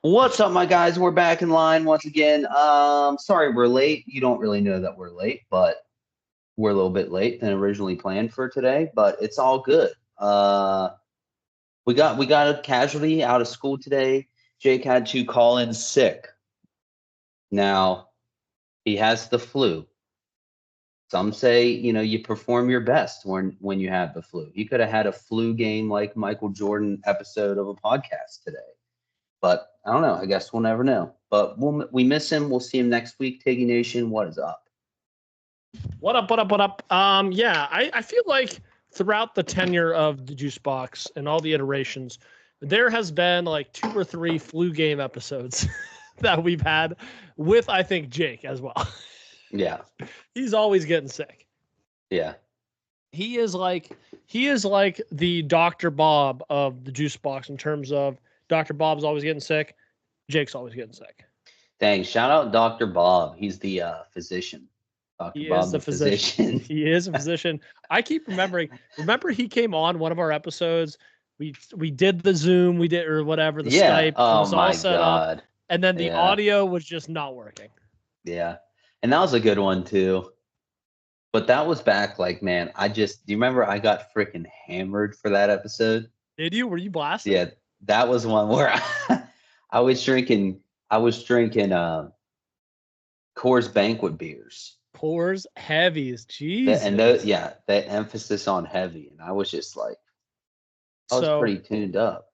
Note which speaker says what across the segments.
Speaker 1: What's up, my guys? We're back in line once again. Sorry we're late. You don't really know that we're late, but we're a little bit late than originally planned for today, but it's all good. We got a casualty out of school today. Jake had to call in sick. Now, he has the flu. Some say, you perform your best when you have the flu. He could have had a flu game like Michael Jordan episode of a podcast today. But I don't know. I guess we'll never know. But we miss him. We'll see him next week. Tiggy Nation, what is up?
Speaker 2: What up? What up? What up? I feel like throughout the tenure of the Juice Box and all the iterations, there has been like 2 or 3 flu game episodes that we've had with, I think, Jake as well.
Speaker 1: Yeah.
Speaker 2: He's always getting sick.
Speaker 1: Yeah.
Speaker 2: He is like the Dr. Bob of the Juice Box in terms of Dr. Bob's always getting sick. Jake's always getting sick.
Speaker 1: Thanks. Shout out Dr. Bob. He's the physician.
Speaker 2: He is the physician. He is a physician. I keep remembering. Remember, he came on one of our episodes. We did the Zoom. We did or whatever the Skype.
Speaker 1: Oh,
Speaker 2: it was
Speaker 1: my
Speaker 2: all set
Speaker 1: God.
Speaker 2: up, and then the audio was just not working.
Speaker 1: Yeah, and that was a good one too. But that was back like, man. Do you remember I got freaking hammered for that episode?
Speaker 2: Did you? Were you blasted?
Speaker 1: Yeah, that was one where I was drinking. Coors Banquet beers.
Speaker 2: Coors heavies, Jesus.
Speaker 1: That emphasis on heavy, and I was just like, I was pretty tuned up.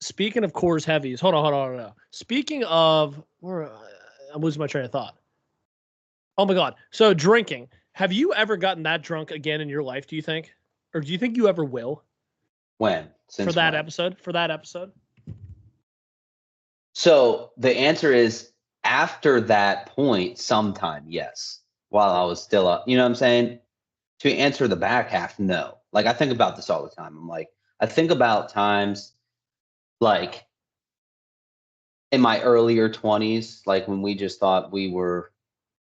Speaker 2: Speaking of Coors heavies, hold on. Speaking of, I'm losing my train of thought. Oh my God! So drinking. Have you ever gotten that drunk again in your life? Do you think, or do you think you ever will?
Speaker 1: When?
Speaker 2: For that episode.
Speaker 1: So the answer is after that point, sometime, yes. While I was still up, you know what I'm saying? To answer the back half, no. Like, I think about this all the time. I'm like, I think about times like in my earlier 20s, like when we just thought we were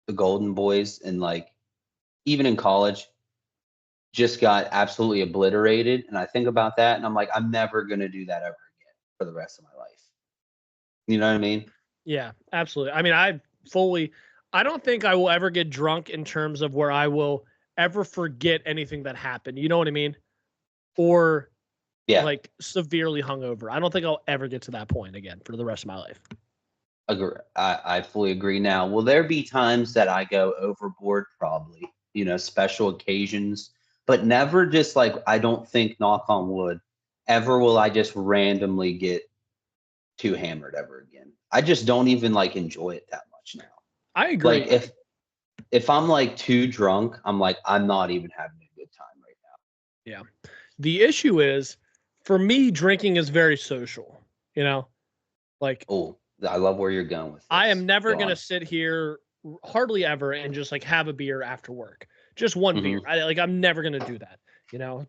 Speaker 1: the golden boys, and like even in college, just got absolutely obliterated. And I think about that and I'm like, I'm never going to do that ever again for the rest of my life. You know what I mean?
Speaker 2: Yeah, absolutely. I mean, I don't think I will ever get drunk in terms of where I will ever forget anything that happened. You know what I mean? Or like severely hungover. I don't think I'll ever get to that point again for the rest of my life.
Speaker 1: I fully agree. Now, will there be times that I go overboard? Probably, special occasions, but never just like, I don't think, knock on wood, ever will I just randomly get too hammered ever again. I just don't even like enjoy it that much now.
Speaker 2: I agree.
Speaker 1: Like if I'm like too drunk, I'm like, I'm not even having a good time right now.
Speaker 2: Yeah. The issue is, for me, drinking is very social, like,
Speaker 1: oh, I love where you're going with this.
Speaker 2: I am never going to sit here hardly ever and just like have a beer after work, just one beer. I'm never going to do that,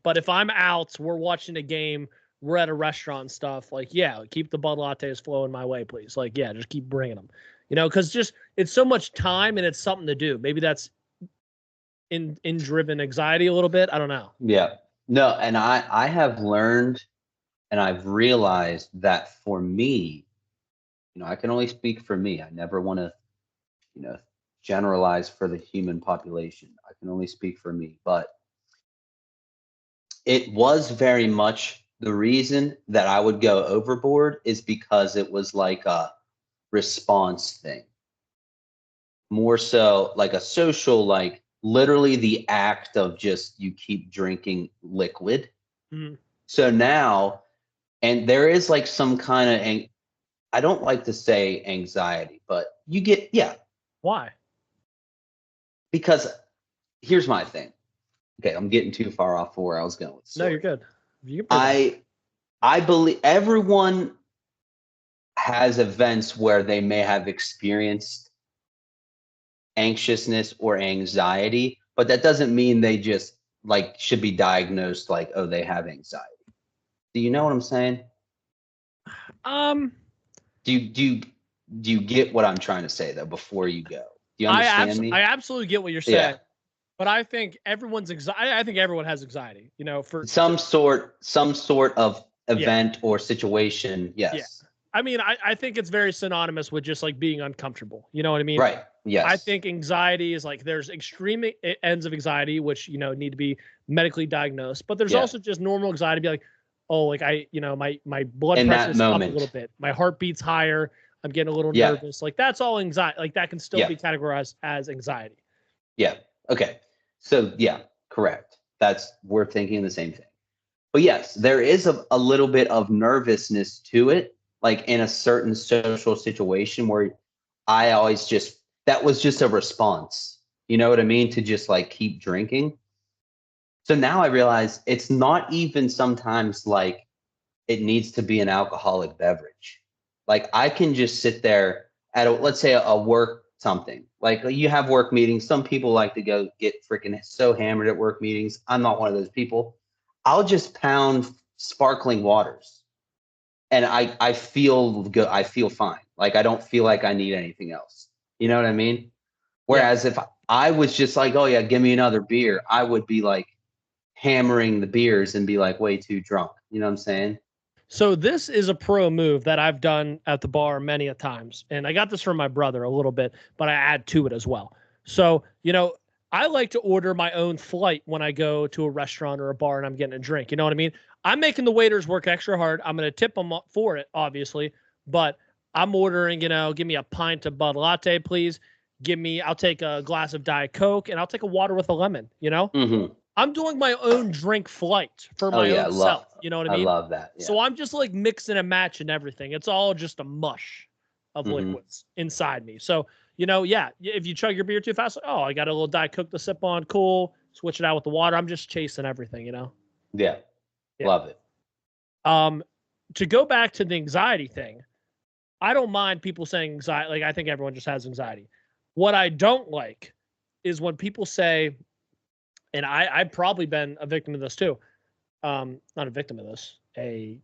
Speaker 2: but if I'm out, we're watching a game, we're at a restaurant and stuff, like, yeah, keep the Bud Lattes flowing my way, please. Like, yeah, just keep bringing them, because just it's so much time and it's something to do. Maybe that's in driven anxiety a little bit. I don't know.
Speaker 1: Yeah, no. And I have learned and I've realized that for me, I can only speak for me. I never want to, generalize for the human population. I can only speak for me, but it was very much the reason that I would go overboard is because it was like a response thing. More so like a social, like literally the act of just you keep drinking liquid.
Speaker 2: Mm-hmm.
Speaker 1: So now, and there is like some kind of, I don't like to say anxiety, but you get, yeah.
Speaker 2: Why?
Speaker 1: Because here's my thing. Okay, I'm getting too far off for where I was going with this.
Speaker 2: No, you're good.
Speaker 1: I believe everyone has events where they may have experienced anxiousness or anxiety, but that doesn't mean they just like should be diagnosed like, oh, they have anxiety. Do you know what I'm saying? Do you get what I'm trying to say though before you go? Do you understand me?
Speaker 2: I absolutely get what you're saying. Yeah. But I think I think everyone has anxiety, for
Speaker 1: some sort of event or situation. Yes.
Speaker 2: I mean, I think it's very synonymous with just like being uncomfortable. You know what I mean?
Speaker 1: Right. Yes.
Speaker 2: I think anxiety is like there's extreme ends of anxiety, which, need to be medically diagnosed, but there's also just normal anxiety, be like, oh, like my blood pressure is up a little bit. My heart beats higher. I'm getting a little nervous. Like that's all anxiety. Like that can still be categorized as anxiety.
Speaker 1: Yeah. Okay. So yeah, correct. We're thinking the same thing. But yes, there is a little bit of nervousness to it, like in a certain social situation where I always that was just a response, you know what I mean? To just like keep drinking. So now I realize it's not even sometimes like it needs to be an alcoholic beverage. Like I can just sit there at let's say a work something. Like you have work meetings. Some people like to go get freaking so hammered at work meetings. I'm not one of those people. I'll just pound sparkling waters and I feel good. I feel fine. Like I don't feel like I need anything else. You know what I mean? Whereas if I was just like, oh yeah, give me another beer, I would be like hammering the beers and be like way too drunk. You know what I'm saying?
Speaker 2: So this is a pro move that I've done at the bar many a times. And I got this from my brother a little bit, but I add to it as well. So, I like to order my own flight when I go to a restaurant or a bar and I'm getting a drink. You know what I mean? I'm making the waiters work extra hard. I'm going to tip them for it, obviously, but I'm ordering, give me a pint of Bud Latte, please. I'll take a glass of Diet Coke and I'll take a water with a lemon,
Speaker 1: Mm-hmm.
Speaker 2: I'm doing my own drink flight for my own self. You know what I mean?
Speaker 1: I love that. Yeah.
Speaker 2: So I'm just like mixing and matching everything. It's all just a mush of liquids inside me. So, if you chug your beer too fast, like, oh, I got a little Diet Coke to sip on. Cool. Switch it out with the water. I'm just chasing everything,
Speaker 1: Yeah. Love it.
Speaker 2: To go back to the anxiety thing, I don't mind people saying anxiety. Like, I think everyone just has anxiety. What I don't like is when people say, and I've probably been a victim of this too. Not a victim of this. I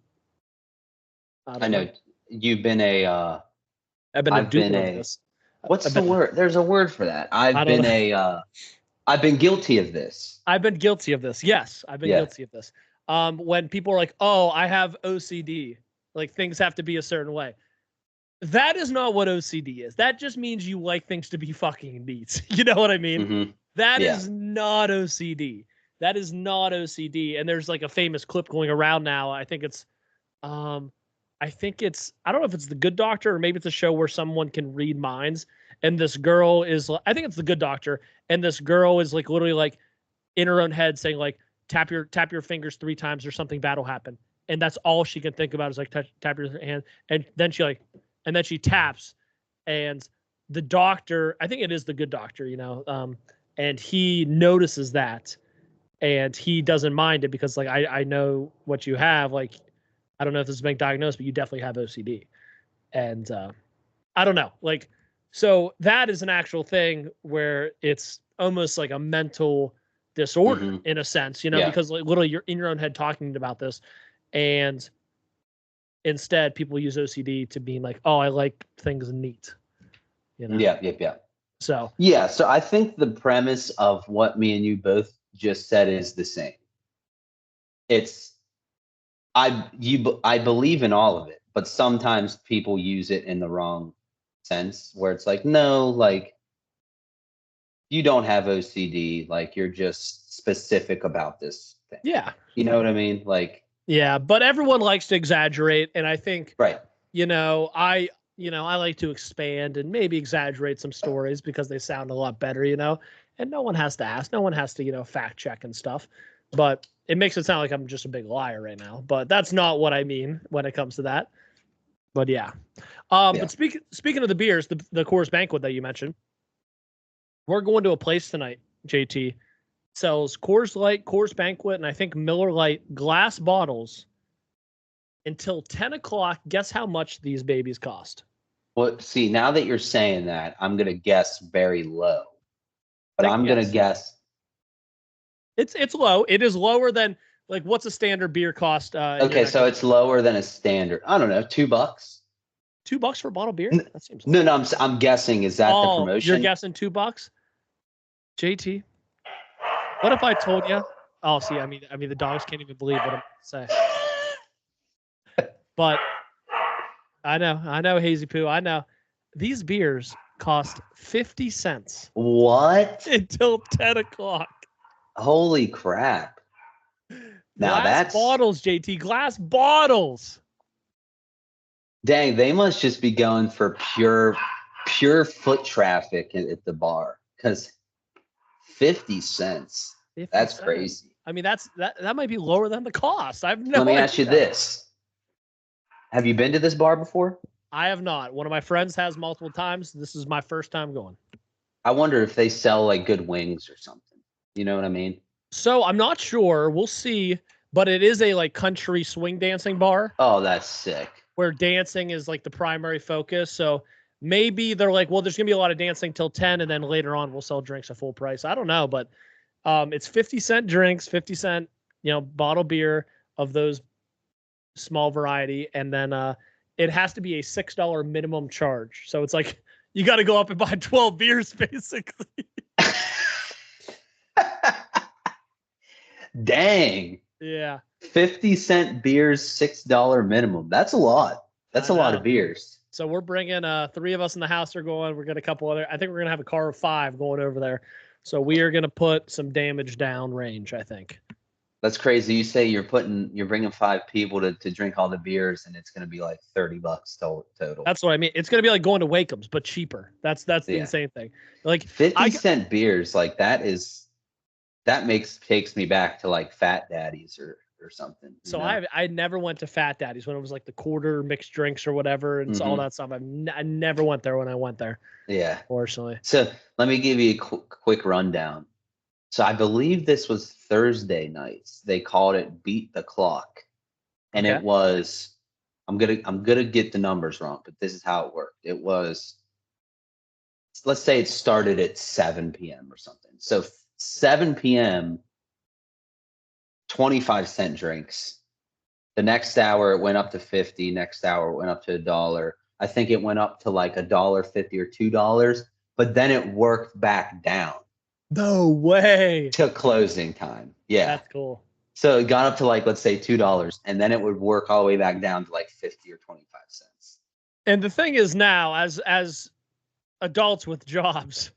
Speaker 1: know you've been
Speaker 2: I've been a dupe of this.
Speaker 1: What's the word? There's a word for that. I've been guilty of this.
Speaker 2: I've been guilty of this. Yes, I've been guilty of this. When people are like, "Oh, I have OCD," like things have to be a certain way. That is not what OCD is. That just means you like things to be fucking neat. You know what I mean?
Speaker 1: Mm-hmm.
Speaker 2: That is not OCD. That is not OCD. And there's like a famous clip going around now. I think it's I don't know if it's The Good Doctor or maybe it's a show where someone can read minds. And this girl I think it's The Good Doctor. And this girl is like literally like in her own head saying like, tap your fingers 3 times or something bad will happen. And that's all she can think about is like tap your hand. And then she taps and the doctor, I think it is The Good Doctor, and he notices that and he doesn't mind it because like I know what you have. Like I don't know if this is being diagnosed, but you definitely have OCD. And I don't know. Like so that is an actual thing where it's almost like a mental disorder in a sense, because like literally you're in your own head talking about this. And instead people use OCD to be like, oh, I like things neat.
Speaker 1: Yeah.
Speaker 2: So
Speaker 1: I think the premise of what me and you both just said is the same. I believe in all of it, but sometimes people use it in the wrong sense where it's like, no, like you don't have OCD, like you're just specific about this thing.
Speaker 2: Yeah.
Speaker 1: You know what I mean? Like
Speaker 2: yeah, but everyone likes to exaggerate, and I think
Speaker 1: right.
Speaker 2: I like to expand and maybe exaggerate some stories because they sound a lot better, and no one has to ask, no one has to, fact check and stuff, but it makes it sound like I'm just a big liar right now, but that's not what I mean when it comes to that. But yeah. But speaking of the beers, the Coors Banquet that you mentioned, we're going to a place tonight, JT, sells Coors Light, Coors Banquet, and I think Miller Lite glass bottles until 10 o'clock. Guess how much these babies cost?
Speaker 1: Well, see, now that you're saying that, I'm going to guess very low. But I'm going to guess.
Speaker 2: It's low. It is lower than, like, what's a standard beer cost?
Speaker 1: Okay, so it's lower than a standard. I don't know, $2.
Speaker 2: $2 for a bottle of beer? That seems
Speaker 1: low. No, I'm guessing. Is that the promotion?
Speaker 2: You're guessing $2? JT, what if I told you? Oh, see, I mean, the dogs can't even believe what I'm going to say. But I know, Hazy Poo. I know. These beers cost 50 cents
Speaker 1: What?
Speaker 2: until 10 o'clock.
Speaker 1: Holy crap. Now
Speaker 2: Glass bottles, JT. Glass bottles.
Speaker 1: Dang, they must just be going for pure foot traffic at the bar. Because 50 cents.
Speaker 2: 50
Speaker 1: That's
Speaker 2: cents.
Speaker 1: crazy.
Speaker 2: I mean, that might be lower than the cost. I have no
Speaker 1: Let me
Speaker 2: idea.
Speaker 1: ask you this. Have you been to this bar before?
Speaker 2: I have not. One of my friends has multiple times. This is my first time going.
Speaker 1: I wonder if they sell like good wings or something. You know what I mean?
Speaker 2: So I'm not sure. We'll see. But it is a like country swing dancing bar.
Speaker 1: Oh, that's sick.
Speaker 2: Where dancing is like the primary focus. So maybe they're like, well, there's gonna be a lot of dancing till 10, and then later on we'll sell drinks at full price. I don't know, but it's 50-cent drinks, 50-cent, bottle beer of those small variety, and then it has to be a $6 minimum charge. So it's like you got to go up and buy 12 beers basically.
Speaker 1: Dang.
Speaker 2: Yeah.
Speaker 1: 50-cent beers, $6 minimum. That's a lot. That's a lot of beers.
Speaker 2: So we're bringing 3 of us in the house are going. We're going to a couple other. I think we're going to have a car of 5 going over there. So we are going to put some damage down range, I think.
Speaker 1: That's crazy. You say you're bringing 5 people to drink all the beers, and it's going to be like $30 total.
Speaker 2: That's what I mean. It's going to be like going to Wakeham's, but cheaper. That's the insane thing. Like
Speaker 1: 50-cent beers, like takes me back to like Fat Daddy's or something.
Speaker 2: So I never went to Fat Daddy's when it was like the quarter mixed drinks or whatever and all that stuff. I never went there when I went there.
Speaker 1: Yeah.
Speaker 2: Fortunately.
Speaker 1: So let me give you a quick rundown. So I believe this was Thursday nights. They called it Beat the Clock. And it was, I'm gonna get the numbers wrong, but this is how it worked. It was, let's say it started at 7 p.m. or something. So 7 p.m., 25-cent drinks. The next hour it went up to 50. Next hour it went up to $1. I think it went up to like $1.50 or $2, but then it worked back down.
Speaker 2: No way.
Speaker 1: To closing time. Yeah.
Speaker 2: That's cool.
Speaker 1: So it got up to like, let's say $2, and then it would work all the way back down to like 50 or 25 cents.
Speaker 2: And the thing is now, as adults with jobs,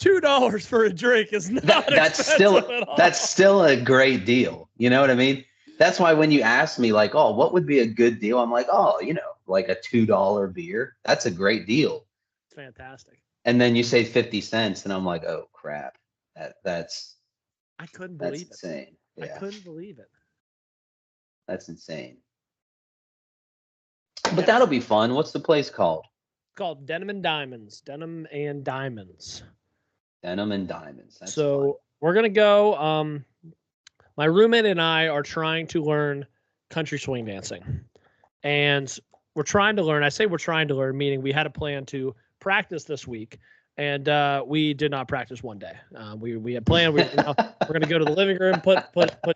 Speaker 2: $2 for a drink is not
Speaker 1: that's still a great deal. You know what I mean? That's why when you ask me like, oh, what would be a good deal? I'm like, oh, like a $2 beer. That's a great deal.
Speaker 2: It's fantastic.
Speaker 1: And then you say 50 cents, and I'm like, oh crap. That's
Speaker 2: I couldn't believe it.
Speaker 1: That's insane. Yeah.
Speaker 2: I couldn't believe it.
Speaker 1: That's insane. But that'll be fun. What's the place called?
Speaker 2: It's called Denim and Diamonds. Denim and Diamonds.
Speaker 1: Denim and Diamonds. That's
Speaker 2: so
Speaker 1: fun.
Speaker 2: We're gonna go. My roommate and I are trying to learn country swing dancing, and we're trying to learn. I say we're trying to learn, meaning we had a plan to practice this week, and we did not practice one day. We had planned. We're gonna go to the living room, put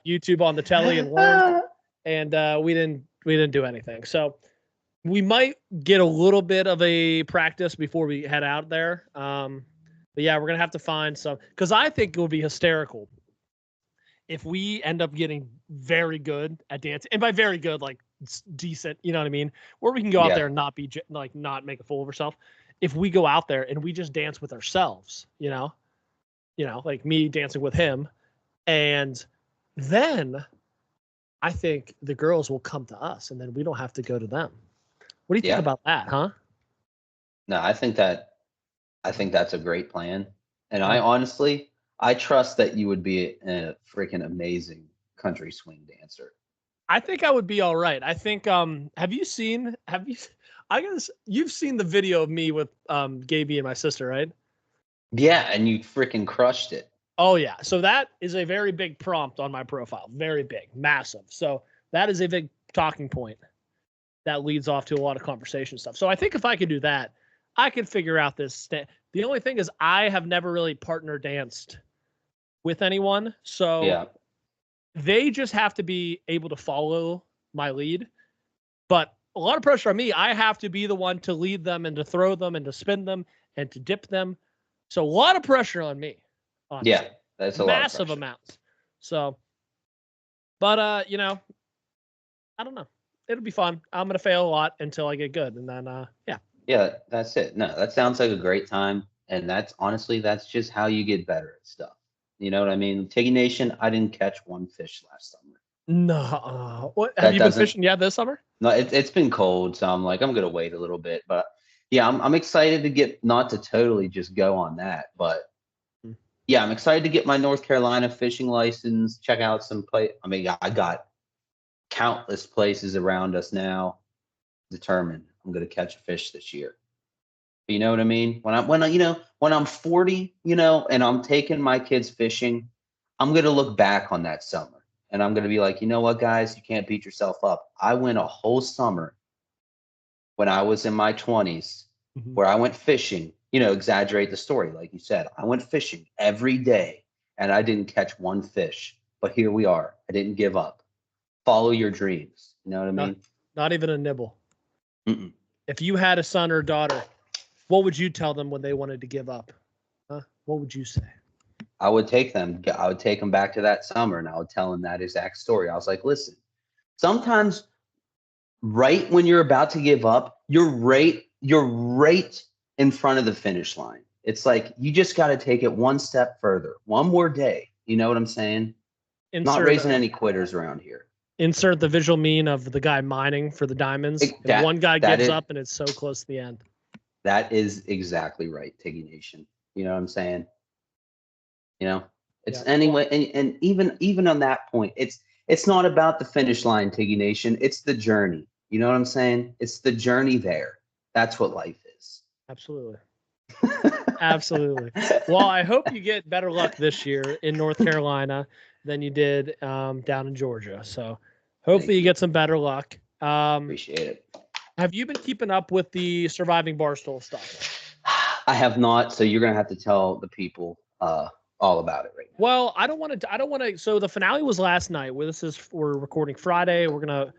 Speaker 2: YouTube on the telly and learn, and we didn't do anything. So we might get a little bit of a practice before we head out there. But yeah, we're going to have to find some, because I think it will be hysterical if we end up getting very good at dancing. And by very good, like decent, you know what I mean? Where we can go out there and not be like, not make a fool of ourselves. If we go out there and we just dance with ourselves, like me dancing with him. And then I think the girls will come to us and then we don't have to go to them. What do you think about that, huh?
Speaker 1: No, I think that's a great plan. And I trust that you would be a freaking amazing country swing dancer.
Speaker 2: I think I would be all right. I think you've seen the video of me with Gaby and my sister, right?
Speaker 1: Yeah, and you freaking crushed it.
Speaker 2: Oh yeah. So that is a very big prompt on my profile. Very big, massive. So that is a big talking point that leads off to a lot of conversation stuff. So I think if I could do that, I could figure out this. The only thing is I have never really partner danced with anyone. So they just have to be able to follow my lead. But a lot of pressure on me. I have to be the one to lead them and to throw them and to spin them and to dip them. So a lot of pressure on me. Honestly.
Speaker 1: Yeah, that's a
Speaker 2: massive
Speaker 1: lot of
Speaker 2: amounts. So, but I don't know. it'll be fun. I'm gonna fail a lot until I get good, and then yeah.
Speaker 1: Yeah, that's it. No, that sounds like a great time. And that's honestly, that's just how you get better at stuff. You know what I mean? Tiggy Nation, I didn't catch one fish last summer.
Speaker 2: No, what have
Speaker 1: That
Speaker 2: you been
Speaker 1: doesn't,
Speaker 2: fishing yet this summer?
Speaker 1: no, it's been cold. So I'm like, I'm going to wait a little bit. But yeah, I'm excited to get, not to totally just go on that. But
Speaker 2: Hmm.
Speaker 1: yeah, I'm excited to get my North Carolina fishing license, check out some place. I mean, I got countless places around us now determined I'm going to catch a fish this year. You know what I mean? When I'm 40, and I'm taking my kids fishing, I'm gonna look back on that summer and I'm gonna be like, you know what, guys, you can't beat yourself up. I went a whole summer when I was in my 20s
Speaker 2: Mhm.
Speaker 1: where I went fishing, exaggerate the story, like you said. I went fishing every day and I didn't catch one fish. But here we are. I didn't give up. Follow your dreams. You know what I
Speaker 2: Not,
Speaker 1: mean?
Speaker 2: not even a nibble.
Speaker 1: Mm-mm.
Speaker 2: If you had a son or daughter, what would you tell them when they wanted to give up? Huh? What would you say?
Speaker 1: I would take them. I would take them back to that summer, and I would tell them that exact story. I was like, listen, sometimes right when you're about to give up, you're right in front of the finish line. It's like you just got to take it one step further, one more day. You know what I'm saying? Not
Speaker 2: Insert
Speaker 1: raising any quitters around here.
Speaker 2: insert the visual meme of the guy mining for the diamonds,
Speaker 1: It,
Speaker 2: and one guy
Speaker 1: that
Speaker 2: gives
Speaker 1: is
Speaker 2: up, and it's so close to the end.
Speaker 1: that is exactly right, Tiggy Nation. You know what I'm saying? It's
Speaker 2: Yeah. Well,
Speaker 1: anyway, and even on that point, it's not about the finish line, Tiggy Nation. It's the journey. You know what I'm saying? It's the journey there. That's what life is.
Speaker 2: absolutely. Absolutely. Well, I hope you get better luck this year in North Carolina than you did down in Georgia. So hopefully
Speaker 1: Thank
Speaker 2: you
Speaker 1: you.
Speaker 2: get some better luck.
Speaker 1: Appreciate it.
Speaker 2: Have you been keeping up with the surviving Barstool stuff?
Speaker 1: I have not, so you're gonna have to tell the people all about it right now.
Speaker 2: Well, I don't want to. I don't want to. So the finale was last night. We're recording Friday. We're gonna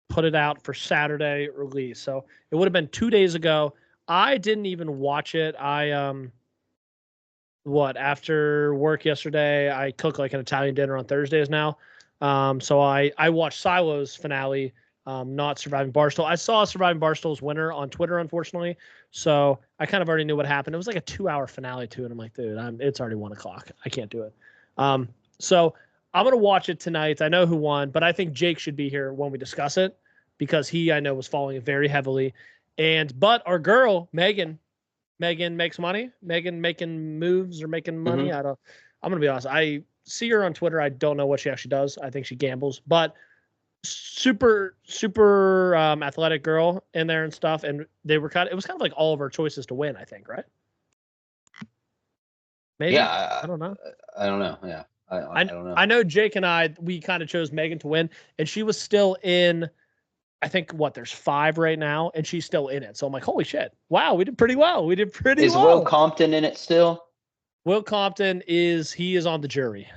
Speaker 2: put it out for Saturday release. So it would have been 2 days ago. I didn't even watch it. After work yesterday, I cook like an Italian dinner on Thursdays now. So I watched Silo's finale, not Surviving Barstool. I saw Surviving Barstool's winner on Twitter, unfortunately. So I kind of already knew what happened. It was like a 2-hour finale too, and I'm like, dude, it's already 1 o'clock. I can't do it. So I'm gonna watch it tonight. I know who won, but I think Jake should be here when we discuss it because he, I know, was following it very heavily. But our girl Megan makes money. Megan making moves or making money.
Speaker 1: Mm-hmm.
Speaker 2: I'm gonna be honest. I see her on Twitter. I don't know what she actually does. I think she gambles, but super athletic girl in there and stuff. And it was kind of like all of our choices to win. I think, right? Maybe.
Speaker 1: Yeah,
Speaker 2: I don't know.
Speaker 1: I don't know. Yeah, I don't know.
Speaker 2: I know Jake and we kind of chose Megan to win, and she was still in. I think there's 5 right now, and she's still in it. So I'm like, holy shit! Wow, we did pretty well. We did pretty
Speaker 1: Is Will
Speaker 2: well.
Speaker 1: Compton in it still?
Speaker 2: Will Compton is on the jury.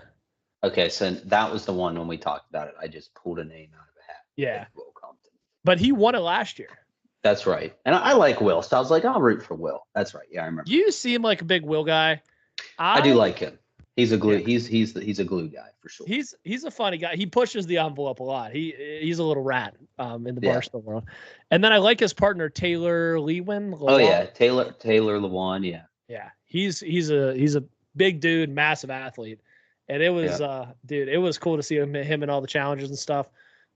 Speaker 1: Okay, so that was the one when we talked about it. I just pulled a name out of a hat.
Speaker 2: Yeah.
Speaker 1: Like Will Compton.
Speaker 2: But he won it last year.
Speaker 1: That's right. And I like Will, so I was like, I'll root for Will. That's right. Yeah, I remember.
Speaker 2: You seem like a big Will guy.
Speaker 1: I do like him. He's a glue.
Speaker 2: Yeah.
Speaker 1: He's a glue guy for sure.
Speaker 2: He's a funny guy. He pushes the envelope a lot. He's a little rat in the
Speaker 1: Yeah.
Speaker 2: Barstool world. And then I like his partner Taylor Lewin.
Speaker 1: Oh yeah, Taylor Lewan. Yeah.
Speaker 2: Yeah, he's a big dude, massive athlete, and it was dude, it was cool to see him in all the challenges and stuff.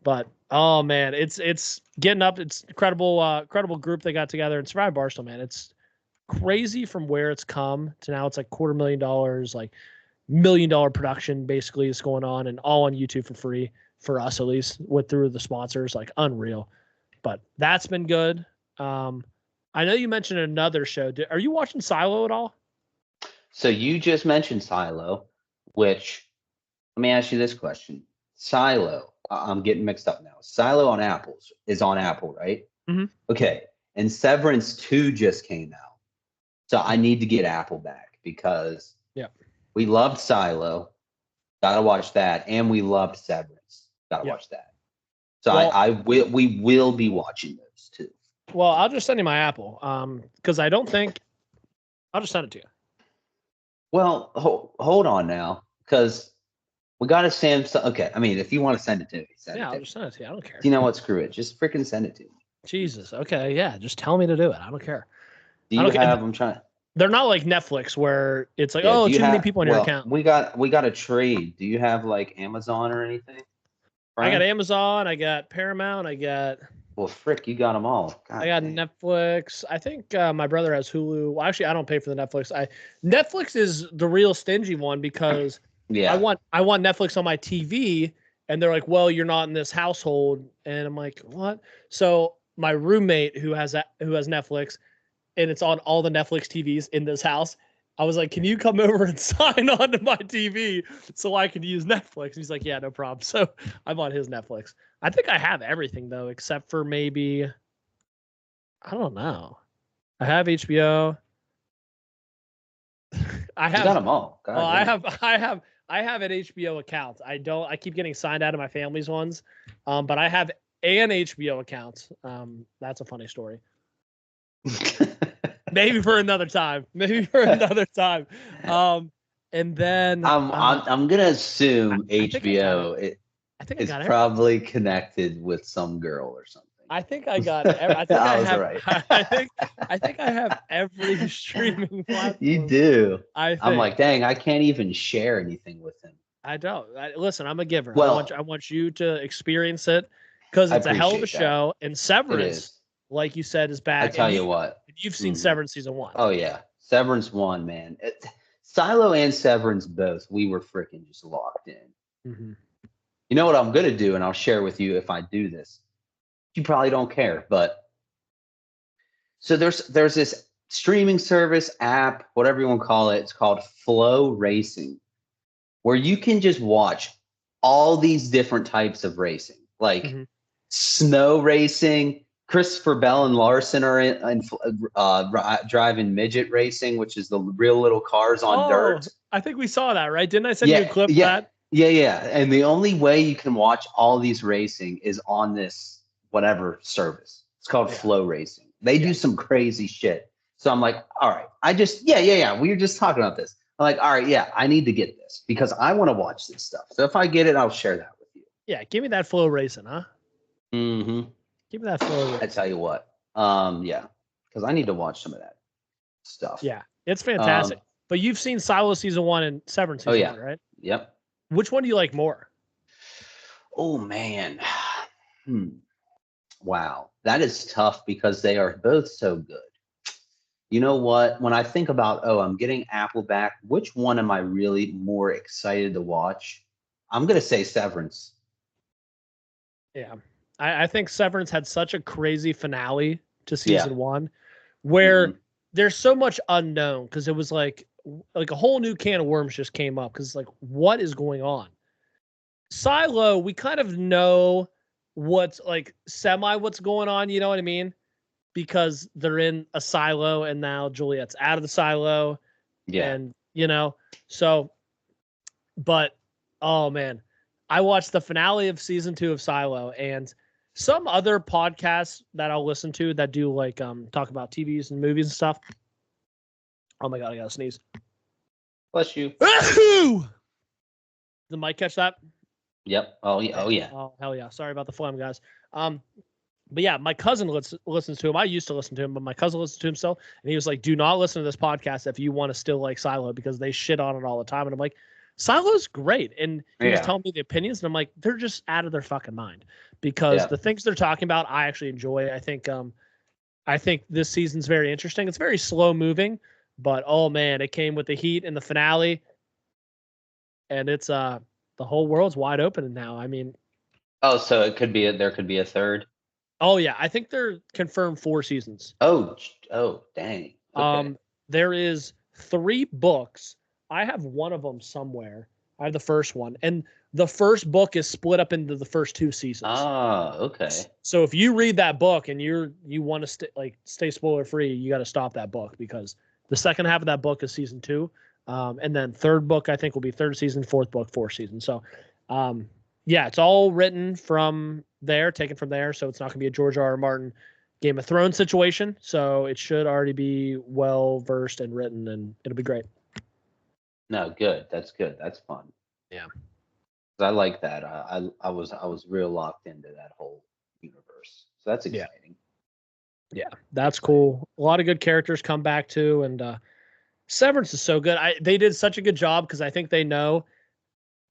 Speaker 2: But oh man, it's getting up. It's incredible group they got together and Survive Barstool, man. It's crazy from where it's come to now. It's like $250,000, like $1 million production basically is going on, and all on YouTube for free for us at least. Went through the sponsors, like unreal. But that's been good. I know you mentioned another show. Are you watching Silo at all?
Speaker 1: So you just mentioned Silo, which let me ask you this question: Silo, I'm getting mixed up now. Silo is on Apple, right?
Speaker 2: Mm-hmm.
Speaker 1: Okay, and Severance 2 just came out, so I need to get Apple back because we loved Silo, gotta watch that, and we loved Severance, gotta watch that. So we will be watching those too.
Speaker 2: Well, I'll just send you my Apple, because I don't think I'll just send it to you.
Speaker 1: Well, hold on now, because We got a Samsung. Okay, I mean, if you want to send it to me, send it
Speaker 2: Yeah,
Speaker 1: to
Speaker 2: I'll
Speaker 1: me.
Speaker 2: just send it to you. I don't care.
Speaker 1: Do you know what? Screw it. Just freaking send it to me.
Speaker 2: Jesus. Okay. Yeah. Just tell me to do it. I don't care.
Speaker 1: Do
Speaker 2: I
Speaker 1: you
Speaker 2: don't care.
Speaker 1: have? I'm trying.
Speaker 2: They're not like Netflix where it's like,
Speaker 1: Yeah.
Speaker 2: oh,
Speaker 1: Do you
Speaker 2: too many
Speaker 1: have?
Speaker 2: people on your
Speaker 1: Well,
Speaker 2: account.
Speaker 1: we got a trade. Do you have like Amazon or anything?
Speaker 2: I got
Speaker 1: Brian?
Speaker 2: Amazon. I got Paramount.
Speaker 1: Well, frick, you got them all.
Speaker 2: I
Speaker 1: God
Speaker 2: got
Speaker 1: dang.
Speaker 2: Netflix. I think my brother has Hulu. Well, actually, I don't pay for the Netflix. Netflix is the real stingy one because
Speaker 1: Yeah.
Speaker 2: I want Netflix on my TV, and they're like, "Well, you're not in this household," and I'm like, "What?" So my roommate who has Netflix, and it's on all the Netflix TVs in this house. I was like, "Can you come over and sign on to my TV so I can use Netflix?" He's like, "Yeah, no problem." So I'm on his Netflix. I think I have everything though, except for maybe I don't know. I have HBO. I
Speaker 1: You got
Speaker 2: have
Speaker 1: them all.
Speaker 2: well,
Speaker 1: God dang.
Speaker 2: I have an HBO account. I keep getting signed out of my family's ones. But I have an HBO account. That's a funny story. Maybe for another time. Maybe for another time. And then
Speaker 1: I'm gonna assume
Speaker 2: I think I got it.
Speaker 1: HBO
Speaker 2: I think I
Speaker 1: is
Speaker 2: got it.
Speaker 1: probably connected with some girl or something.
Speaker 2: I think I got. I think
Speaker 1: I
Speaker 2: I
Speaker 1: was
Speaker 2: have.
Speaker 1: right.
Speaker 2: I think I have every streaming
Speaker 1: You
Speaker 2: platform.
Speaker 1: do.
Speaker 2: I
Speaker 1: I'm
Speaker 2: think.
Speaker 1: like, dang, I can't even share anything with him.
Speaker 2: I don't. Listen, I'm a giver.
Speaker 1: Well,
Speaker 2: I want you to experience it because
Speaker 1: I
Speaker 2: it's a hell of a
Speaker 1: appreciate that.
Speaker 2: show. And
Speaker 1: It
Speaker 2: Severance,
Speaker 1: is.
Speaker 2: like you said, is
Speaker 1: I
Speaker 2: back.
Speaker 1: tell you what.
Speaker 2: You've seen
Speaker 1: hmm
Speaker 2: Severance season 1.
Speaker 1: Oh yeah, Severance one, man. Silo and Severance both. We were freaking just locked in.
Speaker 2: Mm-hmm.
Speaker 1: You know what I'm gonna do, and I'll share with you if I do this. You probably don't care, but so there's this streaming service app, whatever you want to call it. It's called Flow Racing, where you can just watch all these different types of racing, like
Speaker 2: Mm-hmm.
Speaker 1: snow racing. Christopher Bell and Larson are driving midget racing, which is the real little cars on
Speaker 2: Oh,
Speaker 1: dirt.
Speaker 2: I think we saw that, right? Didn't I send you a
Speaker 1: Yeah,
Speaker 2: clip of
Speaker 1: yeah,
Speaker 2: that?
Speaker 1: yeah. And the only way you can watch all these racing is on this whatever service. It's called
Speaker 2: Yeah.
Speaker 1: Flow Racing. They
Speaker 2: Yeah.
Speaker 1: do some crazy shit. So I'm like, all right, yeah. We were just talking about this. I'm like, all right, yeah, I need to get this because I want to watch this stuff. So if I get it, I'll share that with you.
Speaker 2: Yeah. Give me that flow racing, huh?
Speaker 1: Mm-hmm.
Speaker 2: Give me that flow
Speaker 1: I
Speaker 2: racing.
Speaker 1: tell you what, yeah, because I need to watch some of that stuff.
Speaker 2: Yeah. It's fantastic. But you've seen Silo season 1 and Severance
Speaker 1: Oh
Speaker 2: season
Speaker 1: yeah,
Speaker 2: 1, right?
Speaker 1: yep.
Speaker 2: Which one do you like more?
Speaker 1: Oh man, wow, that is tough because they are both so good. You know what? When I think about, oh, I'm getting Apple back, which one am I really more excited to watch? I'm gonna say Severance.
Speaker 2: Yeah. I think Severance had such a crazy finale to
Speaker 1: Yeah.
Speaker 2: season 1 where
Speaker 1: hmm
Speaker 2: there's so much unknown because it was like a whole new can of worms just came up because like what is going on? Silo, we kind of know what's like what's going on, you know what I mean? Because they're in a silo and now Juliet's out of the silo
Speaker 1: Yeah.
Speaker 2: and so but oh man, I watched the finale of season 2 of Silo and some other podcasts that I'll listen to that do like talk about TVs and movies and stuff. Oh my god, I gotta sneeze.
Speaker 1: Bless you.
Speaker 2: The mic catch that?
Speaker 1: Yep. Oh yeah. Oh yeah.
Speaker 2: Oh hell yeah! Sorry about the phlegm, guys. But yeah, my cousin listens to him. I used to listen to him, but my cousin listens to him still, and he was like, "Do not listen to this podcast if you want to still like Silo because they shit on it all the time." And I'm like, "Silo's great," and he was
Speaker 1: Yeah.
Speaker 2: telling me the opinions, and I'm like, "They're just out of their fucking mind," because
Speaker 1: Yeah.
Speaker 2: the things they're talking about, I actually enjoy. I think this season's very interesting. It's very slow moving, but oh man, it came with the heat in the finale, and it's the whole world's wide open now. I mean,
Speaker 1: Oh, so there could be a third.
Speaker 2: oh yeah, I think they're confirmed 4 seasons.
Speaker 1: Oh, dang. Okay.
Speaker 2: There is 3 books. I have one of them somewhere. I have the first one, and the first book is split up into the first 2 seasons.
Speaker 1: Ah, okay.
Speaker 2: So if you read that book and you want to stay spoiler free, you got to stop that book because the second half of that book is season 2, and then third book I think will be third season, fourth book, fourth season. So, yeah, it's all written from there, taken from there. So it's not going to be a George R. R. Martin Game of Thrones situation. So it should already be well versed and written, and it'll be great.
Speaker 1: No, good. That's good. That's fun.
Speaker 2: Yeah.
Speaker 1: I like that. I was real locked into that whole universe. So that's
Speaker 2: Yeah.
Speaker 1: exciting.
Speaker 2: Yeah, that's cool. A lot of good characters come back too, and Severance is so good. They did such a good job because I think they know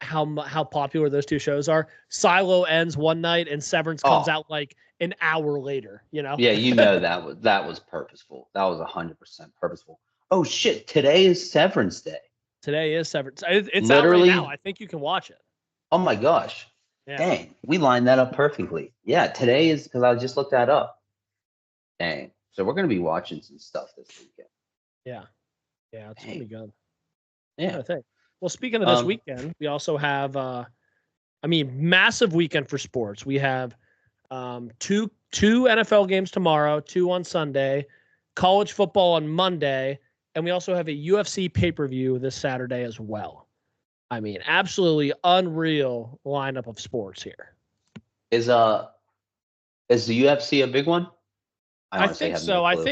Speaker 2: how popular those two shows are. Silo ends one night and Severance comes
Speaker 1: Oh,
Speaker 2: out like an hour later. You know.
Speaker 1: yeah, that was purposeful. That was 100% purposeful. Oh shit! Today is Severance Day.
Speaker 2: Today is Severance. It's out right now.
Speaker 1: Literally.
Speaker 2: I think you can watch it.
Speaker 1: Oh my gosh.
Speaker 2: Yeah.
Speaker 1: Dang, we lined that up perfectly. Yeah, today is because I just looked that up. Dang. So we're gonna be watching some stuff this weekend.
Speaker 2: Yeah. Yeah. It's gonna be
Speaker 1: Dang.
Speaker 2: good.
Speaker 1: Yeah.
Speaker 2: I think. Well, speaking of this
Speaker 1: Um.
Speaker 2: weekend, we also have massive weekend for sports. We have two NFL games tomorrow, two on Sunday, college football on Monday, and we also have a UFC pay-per-view this Saturday as well. I mean, absolutely unreal lineup of sports here.
Speaker 1: Is is the UFC a big one? I
Speaker 2: I
Speaker 1: honestly
Speaker 2: think
Speaker 1: have no
Speaker 2: so. I
Speaker 1: clue.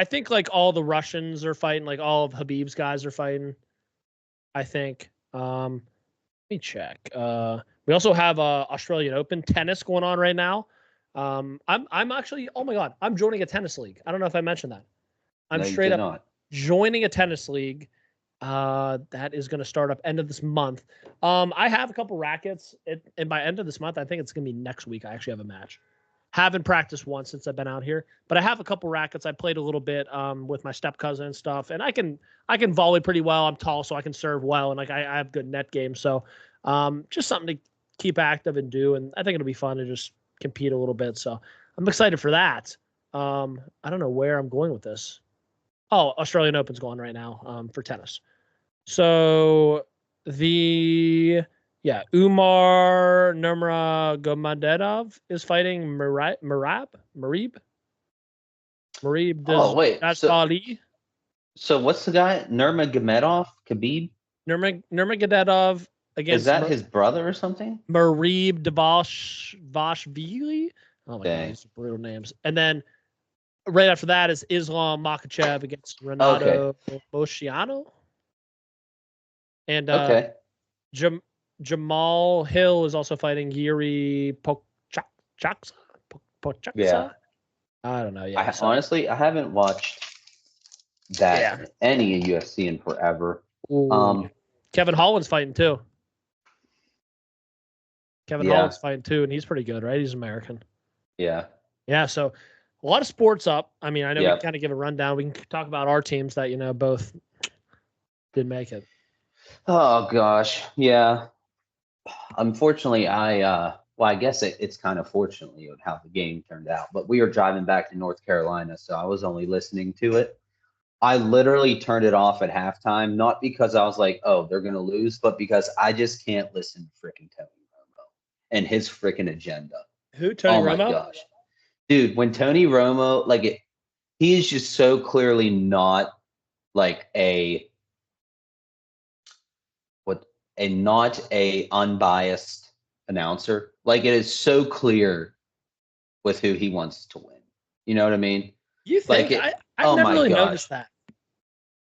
Speaker 2: think like all the Russians are fighting, like all of Habib's guys are fighting. I think. Let me check. We also have Australian Open tennis going on right now. I'm actually, oh my god, I'm joining a tennis league. I don't know if I mentioned that. I'm
Speaker 1: No, you
Speaker 2: straight
Speaker 1: did
Speaker 2: up
Speaker 1: not.
Speaker 2: joining a tennis league. That is going to start up end of this month. I have a couple rackets, and by end of this month, I think it's going to be next week. I actually have a match. Haven't practiced once since I've been out here, but I have a couple rackets. I played a little bit with my step cousin and stuff, and I can volley pretty well. I'm tall, so I can serve well, and like I have good net game. So just something to keep active and do, and I think it'll be fun to just compete a little bit. So I'm excited for that. I don't know where I'm going with this. Oh, Australian Open's going right now for tennis. So the Umar Nurmagomedov is fighting Marib
Speaker 1: Oh wait. So
Speaker 2: Dashbali.
Speaker 1: so what's the guy? Nurmagomedov? Khabib?
Speaker 2: Nurmagomedov
Speaker 1: Is
Speaker 2: against
Speaker 1: that his brother or something?
Speaker 2: Marib Dvalishvili. Oh my god,
Speaker 1: Dang.
Speaker 2: these are brutal names. And then right after that is Islam Makhachev against
Speaker 1: Okay.
Speaker 2: Renato Mosciano. And
Speaker 1: Okay.
Speaker 2: Jamal Hill is also fighting Yuri Pochaksa.
Speaker 1: Yeah.
Speaker 2: I don't know. Yeah.
Speaker 1: I
Speaker 2: So
Speaker 1: honestly I haven't watched
Speaker 2: yeah.
Speaker 1: that any UFC in forever.
Speaker 2: Ooh, yeah.
Speaker 1: Um.
Speaker 2: Kevin Holland's fighting too. Kevin
Speaker 1: Yeah.
Speaker 2: Holland's fighting too, and he's pretty good, right? He's American.
Speaker 1: Yeah.
Speaker 2: Yeah. So a lot of sports up. I mean, I know we can
Speaker 1: Yep.
Speaker 2: kind of give a rundown. We can talk about our teams that both didn't make it.
Speaker 1: Oh gosh. Yeah. Unfortunately, I guess it's kind of fortunately of how the game turned out. But we were driving back to North Carolina, so I was only listening to it. I literally turned it off at halftime, not because I was like, oh, they're gonna lose, but because I just can't listen to freaking Tony Romo and his freaking agenda.
Speaker 2: Who? Tony
Speaker 1: Oh my
Speaker 2: Romo?
Speaker 1: gosh. Dude, when Tony Romo, he is just so clearly not like what not a unbiased announcer. Like it is so clear with who he wants to win. You know what I mean?
Speaker 2: You
Speaker 1: Like
Speaker 2: think
Speaker 1: it.
Speaker 2: I've
Speaker 1: Oh
Speaker 2: never
Speaker 1: my
Speaker 2: really
Speaker 1: gosh.
Speaker 2: noticed that.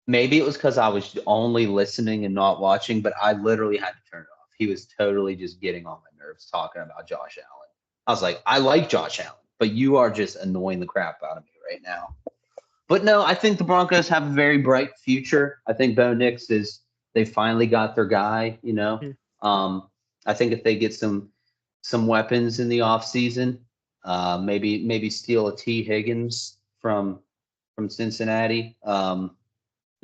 Speaker 1: Maybe it was because I was only listening and not watching, but I literally had to turn it off. He was totally just getting on my nerves talking about Josh Allen. I was like, I like Josh Allen, but you are just annoying the crap out of me right now. But no, I think the Broncos have a very bright future. I think Bo Nix they finally got their guy, you know.
Speaker 2: Hmm.
Speaker 1: I think if they get some weapons in the offseason, maybe steal a T. Higgins from Cincinnati. No,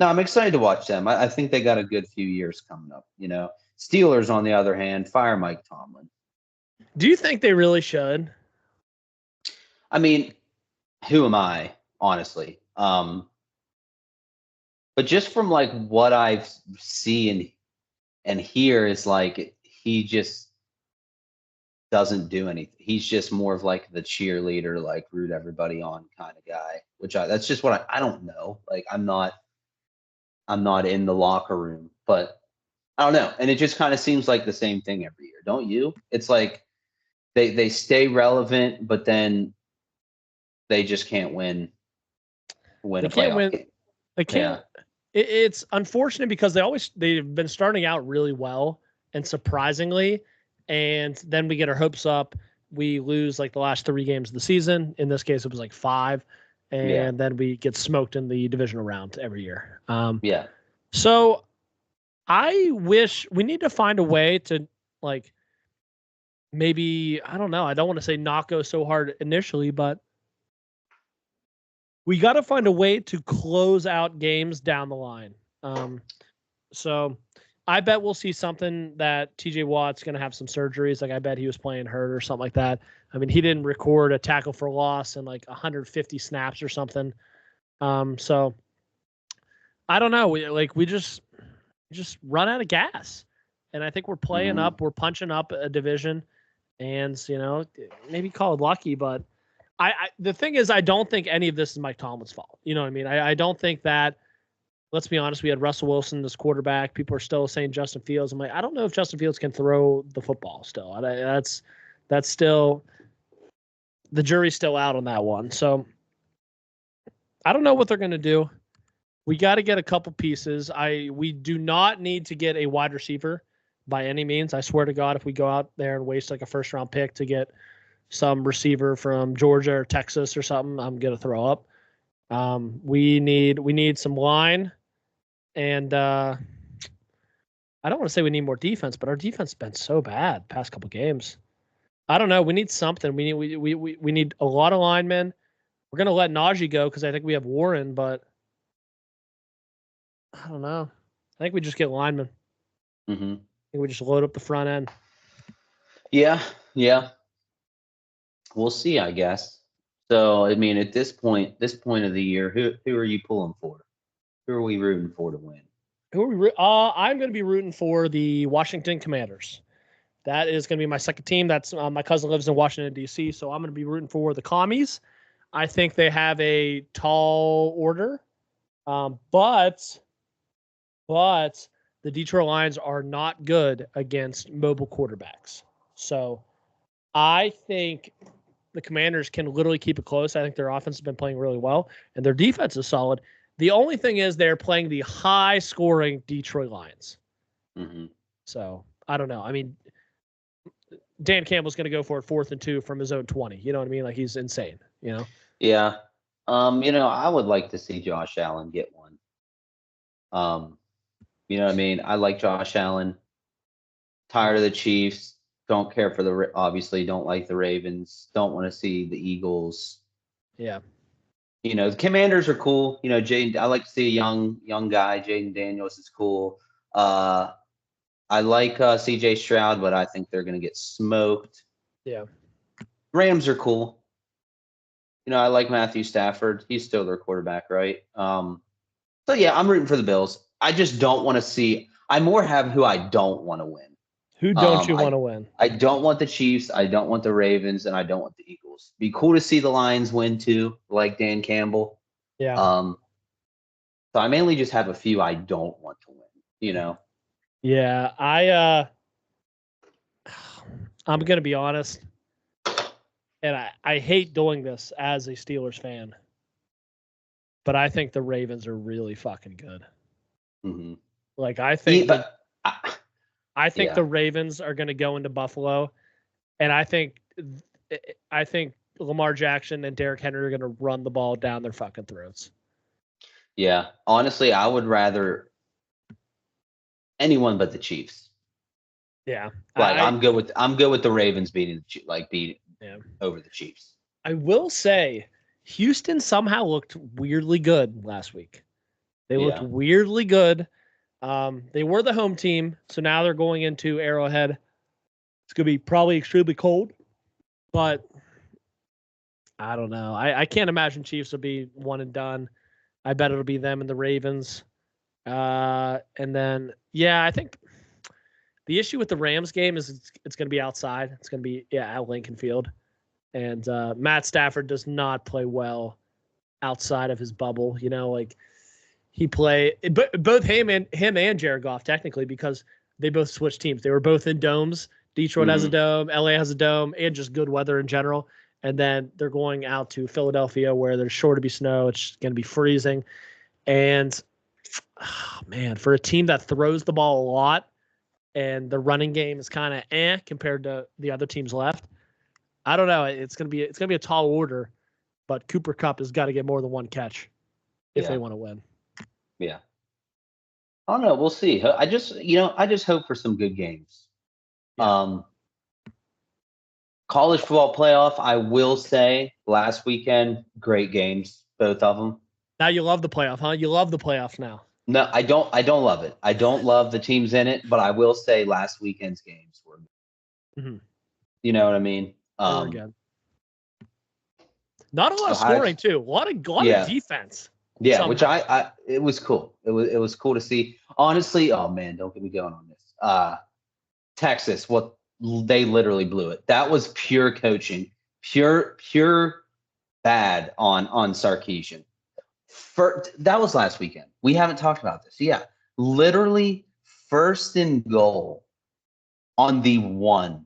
Speaker 1: I'm excited to watch them. I think they got a good few years coming up, you know. Steelers, on the other hand, fire Mike Tomlin.
Speaker 2: Do you think they really should?
Speaker 1: I mean, who am I, honestly? But just from like what I've seen and hear is like he just doesn't do anything. He's just more of like the cheerleader, like root everybody on kind of guy. That's just what I don't know. Like I'm not in the locker room, but I don't know. And it just kind of seems like the same thing every year, don't you? It's like they stay relevant, but then they just can't win
Speaker 2: They
Speaker 1: a
Speaker 2: can't
Speaker 1: playoff
Speaker 2: win.
Speaker 1: game.
Speaker 2: They
Speaker 1: Yeah.
Speaker 2: can't. It's unfortunate because they've been starting out really well, and surprisingly, and then we get our hopes up. We lose like the last 3 games of the season. In this case, it was like 5, and then we get smoked in the divisional round every year. So I wish we need to find a way to like maybe, I don't know. I don't want to say not go so hard initially, but we got to find a way to close out games down the line. So I bet we'll see something that TJ Watt's going to have some surgeries. Like I bet he was playing hurt or something like that. I mean, he didn't record a tackle for loss in like 150 snaps or something. So I don't know. We just run out of gas. And I think we're playing up, we're punching up a division, and, you know, maybe call it lucky, but the thing is, I don't think any of this is Mike Tomlin's fault. You know what I mean? I don't think that, let's be honest, we had Russell Wilson as quarterback. People are still saying Justin Fields. I'm like, I don't know if Justin Fields can throw the football still. That's still, the jury's still out on that one. So I don't know what they're going to do. We got to get a couple pieces. We do not need to get a wide receiver by any means. I swear to God, if we go out there and waste like a first round pick to get some receiver from Georgia or Texas or something, I'm going to throw up. We need some line, and I don't want to say we need more defense, but our defense has been so bad past couple games. I don't know. We need something. We need a lot of linemen. We're going to let Najee go because I think we have Warren, but I don't know. I think we just get linemen. I think we just load up the front end.
Speaker 1: Yeah. We'll see, I guess. So, I mean, at this point of the year, who are you pulling for? Who are we rooting for to win?
Speaker 2: I'm going to be rooting for the Washington Commanders. That is going to be my second team. That's my cousin lives in Washington, D.C., so I'm going to be rooting for the Commies. I think they have a tall order, but the Detroit Lions are not good against mobile quarterbacks. So I think the Commanders can literally keep it close. I think their offense has been playing really well, and their defense is solid. The only thing is they're playing the high-scoring Detroit Lions. So I don't know. I mean, Dan Campbell's going to go for it 4th and 2 from his own 20. You know what I mean? Like, he's insane, you know?
Speaker 1: Yeah. You know, I would like to see Josh Allen get one. You know what I mean? I like Josh Allen. Tired of the Chiefs. Don't care for obviously don't like the Ravens. Don't want to see the Eagles.
Speaker 2: Yeah.
Speaker 1: You know, the Commanders are cool. You know, I like to see a young guy. Jaden Daniels is cool. I like CJ Stroud, but I think they're going to get smoked.
Speaker 2: Yeah.
Speaker 1: Rams are cool. You know, I like Matthew Stafford. He's still their quarterback, right? So, yeah, I'm rooting for the Bills. I just don't want to see – I more have who I don't want to win.
Speaker 2: Who don't you want to win?
Speaker 1: I don't want the Chiefs. I don't want the Ravens, and I don't want the Eagles. Be cool to see the Lions win too, like Dan Campbell.
Speaker 2: Yeah.
Speaker 1: So I mainly just have a few I don't want to win. You know.
Speaker 2: Yeah, I'm gonna be honest, and I hate doing this as a Steelers fan, but I think the Ravens are really fucking good. Like I think. I think the Ravens are going to go into Buffalo, and I think Lamar Jackson and Derrick Henry are going to run the ball down their fucking throats.
Speaker 1: Yeah, honestly, I would rather anyone but the Chiefs.
Speaker 2: Yeah,
Speaker 1: like I'm good with the Ravens beating over the Chiefs.
Speaker 2: I will say, Houston somehow looked weirdly good last week. They looked weirdly good. They were the home team, so now they're going into Arrowhead. It's going to be probably extremely cold, but I don't know. I can't imagine Chiefs will be one and done. I bet it'll be them and the Ravens. And then, I think the issue with the Rams game is it's going to be outside. It's going to be at Lincoln Field. And Matt Stafford does not play well outside of his bubble. You know, like he both him and Jared Goff technically, because they both switched teams. They were both in domes. Detroit has a dome, LA has a dome, and just good weather in general. And then they're going out to Philadelphia where there's sure to be snow. It's going to be freezing. And, man, for a team that throws the ball a lot, and the running game is kind of compared to the other teams left. I don't know. It's gonna be a tall order, but Cooper Kupp has got to get more than one catch if they want to win.
Speaker 1: Yeah. I don't know. We'll see. I just hope for some good games. Yeah. College football playoff, I will say, last weekend, great games, both of them.
Speaker 2: Now you love the playoff, huh? You love the playoffs now.
Speaker 1: No, I don't love it. I don't love the teams in it, but I will say last weekend's games were You know what I mean?
Speaker 2: Good. Not a lot of scoring too. A lot of defense.
Speaker 1: Yeah, somehow. Which it was cool. It was cool to see. Honestly, oh man, don't get me going on this. Texas, they literally blew it. That was pure coaching, pure bad on Sarkisian. That was last weekend. We haven't talked about this. Yeah, literally first and goal on the 1.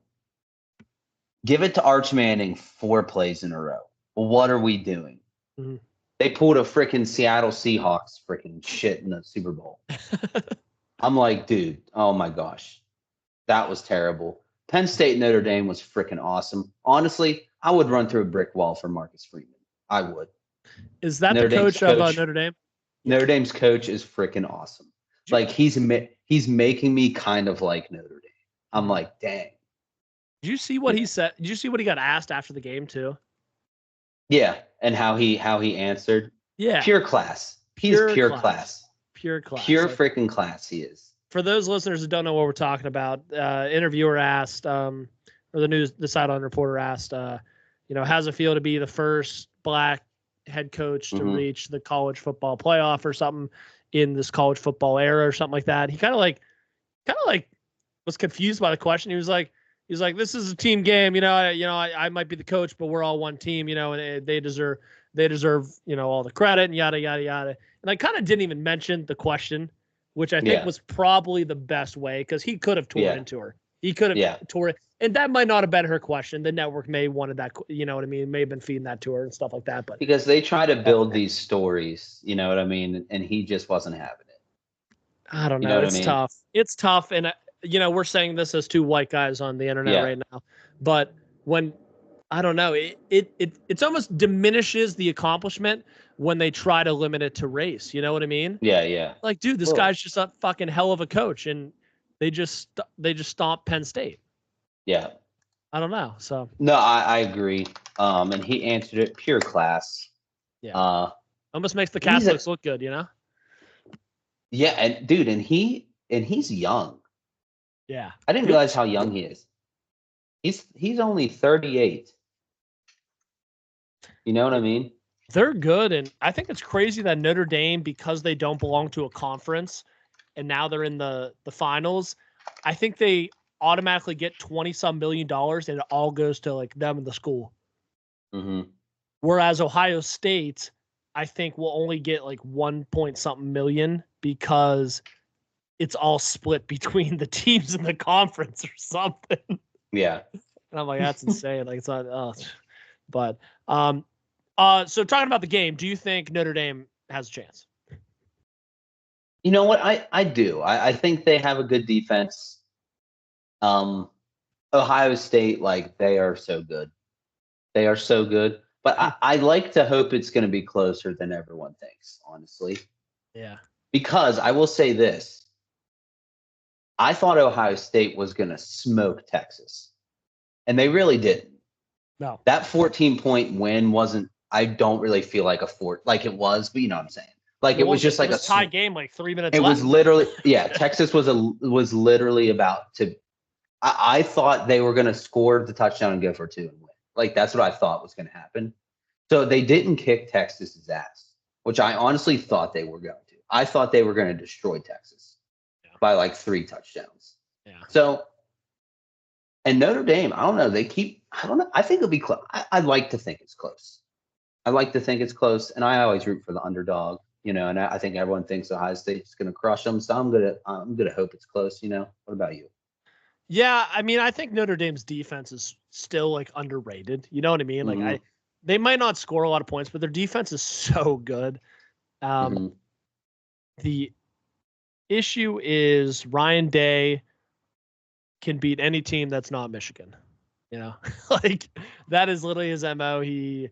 Speaker 1: Give it to Arch Manning 4 plays in a row. What are we doing? Mm-hmm. They pulled a freaking Seattle Seahawks freaking shit in the Super Bowl. I'm like, dude, oh my gosh. That was terrible. Penn State Notre Dame was freaking awesome. Honestly, I would run through a brick wall for Marcus Freeman. I would.
Speaker 2: Is that the coach of Notre Dame?
Speaker 1: Notre Dame's coach is freaking awesome. Like he's making me kind of like Notre Dame. I'm like, dang.
Speaker 2: Did you see what he said? Did you see what he got asked after the game too?
Speaker 1: Yeah, and how he answered.
Speaker 2: Yeah,
Speaker 1: pure class. He's pure class.
Speaker 2: Pure class.
Speaker 1: Pure freaking class. He is.
Speaker 2: For those listeners who don't know what we're talking about, interviewer asked, or the sideline reporter asked, how's it feel to be the first black head coach to reach the college football playoff or something in this college football era or something like that? He kind of like was confused by the question. He was like, this is a team game, I might be the coach, but we're all one team, and they deserve, all the credit and yada, yada, yada. And I kind of didn't even mention the question, which I think was probably the best way because he could have tore into her. He could have tore it. And that might not have been her question. The network may have wanted that, you know what I mean? May have been feeding that to her and stuff like that. But
Speaker 1: because they try to build these stories, you know what I mean? And he just wasn't having it.
Speaker 2: I don't know. It's tough. It's tough. And, we're saying this as 2 white guys on the internet right now. But when, I don't know, it's almost diminishes the accomplishment when they try to limit it to race. You know what I mean?
Speaker 1: Yeah.
Speaker 2: Like, dude, this guy's just a fucking hell of a coach. And they just stomped Penn State.
Speaker 1: Yeah.
Speaker 2: I don't know. So
Speaker 1: no, I agree. And he answered it pure class.
Speaker 2: Yeah. Almost makes the Catholics look good,
Speaker 1: Yeah, and dude, and he's young.
Speaker 2: Yeah.
Speaker 1: I didn't realize how young he is. He's only 38. You know what I mean?
Speaker 2: They're good, and I think it's crazy that Notre Dame, because they don't belong to a conference, and now they're in the finals, I think they automatically get $20-some million, and it all goes to like them and the school.
Speaker 1: Mm-hmm.
Speaker 2: Whereas Ohio State, I think will only get like 1-point-something million because it's all split between the teams in the conference or something.
Speaker 1: Yeah.
Speaker 2: And I'm like, that's insane. Like it's not. But so talking about the game, do you think Notre Dame has a chance?
Speaker 1: You know what? I do. I think they have a good defense. Ohio State, like they are so good. They are so good. But I like to hope it's going to be closer than everyone thinks, honestly.
Speaker 2: Yeah.
Speaker 1: Because I will say this. I thought Ohio State was going to smoke Texas. And they really didn't.
Speaker 2: No.
Speaker 1: That 14-point win wasn't, I don't really feel like like it was, but you know what I'm saying. Like it was just like a
Speaker 2: tie game, like 3 minutes
Speaker 1: left.
Speaker 2: It
Speaker 1: was literally, Texas was literally about to, I thought they were going to score the touchdown and go for 2 and win. Like that's what I thought was going to happen. So they didn't kick Texas's ass, which I honestly thought they were going to. I thought they were going to destroy Texas by like 3 touchdowns.
Speaker 2: Yeah.
Speaker 1: So, and Notre Dame, I don't know. I don't know. I think it'll be close. I'd like to think it's close. I like to think it's close. And I always root for the underdog, and I think everyone thinks Ohio State's going to crush them. So I'm going to hope it's close. What about you?
Speaker 2: Yeah. I mean, I think Notre Dame's defense is still like underrated. You know what I mean?
Speaker 1: Mm-hmm.
Speaker 2: Like they might not score a lot of points, but their defense is so good. The issue is Ryan Day can beat any team that's not Michigan. You know, like that is literally his MO. He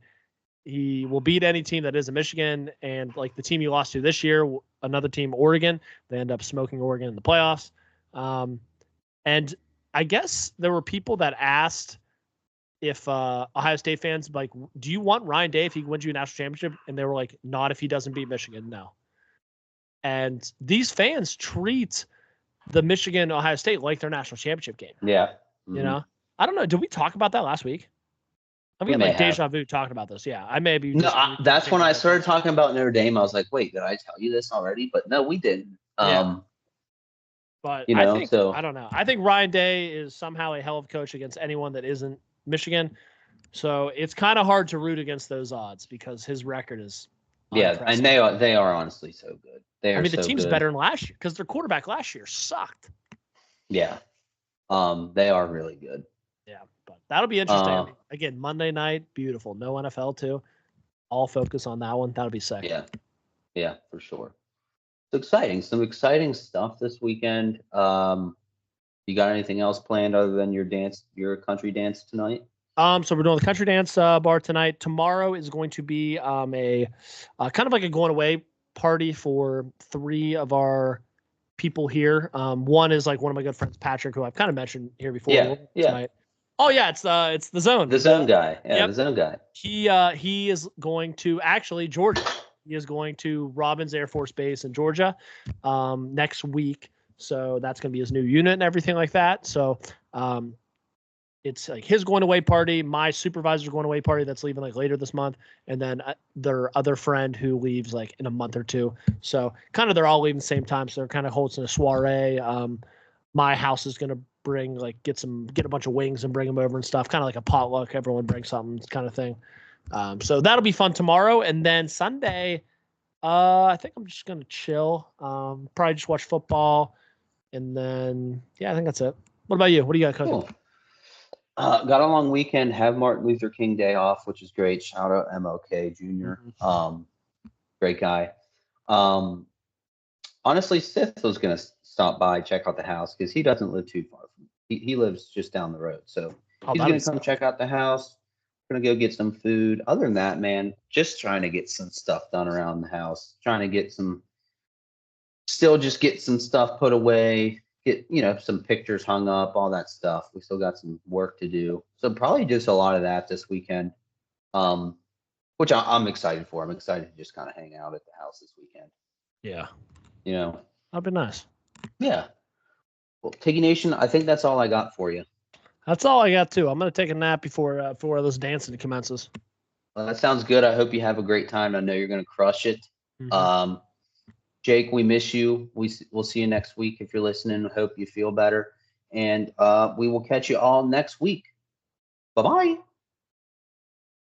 Speaker 2: will beat any team that isn't Michigan, and like the team he lost to this year, another team, Oregon, they end up smoking Oregon in the playoffs. And I guess there were people that asked if Ohio State fans like, do you want Ryan Day if he wins you a national championship? And they were like, not if he doesn't beat Michigan, no. And these fans treat the Michigan Ohio State like their national championship game.
Speaker 1: Yeah. Mm-hmm.
Speaker 2: You know, I don't know. Did we talk about that last week? I'm getting like deja vu talking about this. Yeah, I may be.
Speaker 1: That's when I started talking about Notre Dame. I was like, wait, did I tell you this already? But no, we didn't.
Speaker 2: Yeah. But
Speaker 1: you know,
Speaker 2: I think, I don't know. I think Ryan Day is somehow a hell of a coach against anyone that isn't Michigan. So it's kind of hard to root against those odds because his record is
Speaker 1: impressive. And they are honestly so good.
Speaker 2: The team's better than last year because their quarterback last year sucked.
Speaker 1: Yeah. They are really good.
Speaker 2: Yeah, but that'll be interesting. Again, Monday night, beautiful. No NFL too. All focus on that one. That'll be sick.
Speaker 1: Yeah, for sure. It's exciting. Some exciting stuff this weekend. You got anything else planned other than your country dance tonight?
Speaker 2: So we're doing the country dance bar tonight. Tomorrow is going to be a kind of like a going away party for 3 of our people here. One is like one of my good friends, Patrick, who I've kind of mentioned here before.
Speaker 1: Yeah.
Speaker 2: Oh yeah, it's the zone.
Speaker 1: The zone guy. Yeah, yep. The zone guy.
Speaker 2: He is going to actually Georgia. He is going to Robins Air Force Base in Georgia next week. So that's going to be his new unit and everything like that. So it's like his going away party, my supervisor's going away party that's leaving like later this month, and then their other friend who leaves like in a month or two. So kind of they're all leaving the same time. So they're kind of hosting a soiree. My house is going to bring get a bunch of wings and bring them over and stuff, kind of like a potluck. Everyone brings something kind of thing. So that'll be fun tomorrow. And then Sunday, I think I'm just going to chill. Probably just watch football. And then, I think that's it. What about you? What do you got cooking?
Speaker 1: Cool. Got a long weekend, have Martin Luther King Day off, which is great. Shout out MLK Jr. Great guy. Honestly, Sith was going to stop by, check out the house because he doesn't live too far from he lives just down the road. So he's going to come check out the house. We're going to go get some food. Other than that, man, just trying to get some stuff done around the house, trying to get some stuff put away, get, some pictures hung up, all that stuff. We still got some work to do. So probably just a lot of that this weekend, which I'm excited for. I'm excited to just kind of hang out at the house this weekend.
Speaker 2: Yeah.
Speaker 1: That'd
Speaker 2: be nice.
Speaker 1: Yeah. Well, Tiggy Nation, I think that's all I got for you.
Speaker 2: That's all I got too. I'm going to take a nap before this dancing commences.
Speaker 1: Well, that sounds good. I hope you have a great time. I know you're going to crush it.
Speaker 2: Mm-hmm.
Speaker 1: Jake, we miss you. We'll see you next week if you're listening. Hope you feel better. And we will catch you all next week. Bye-bye.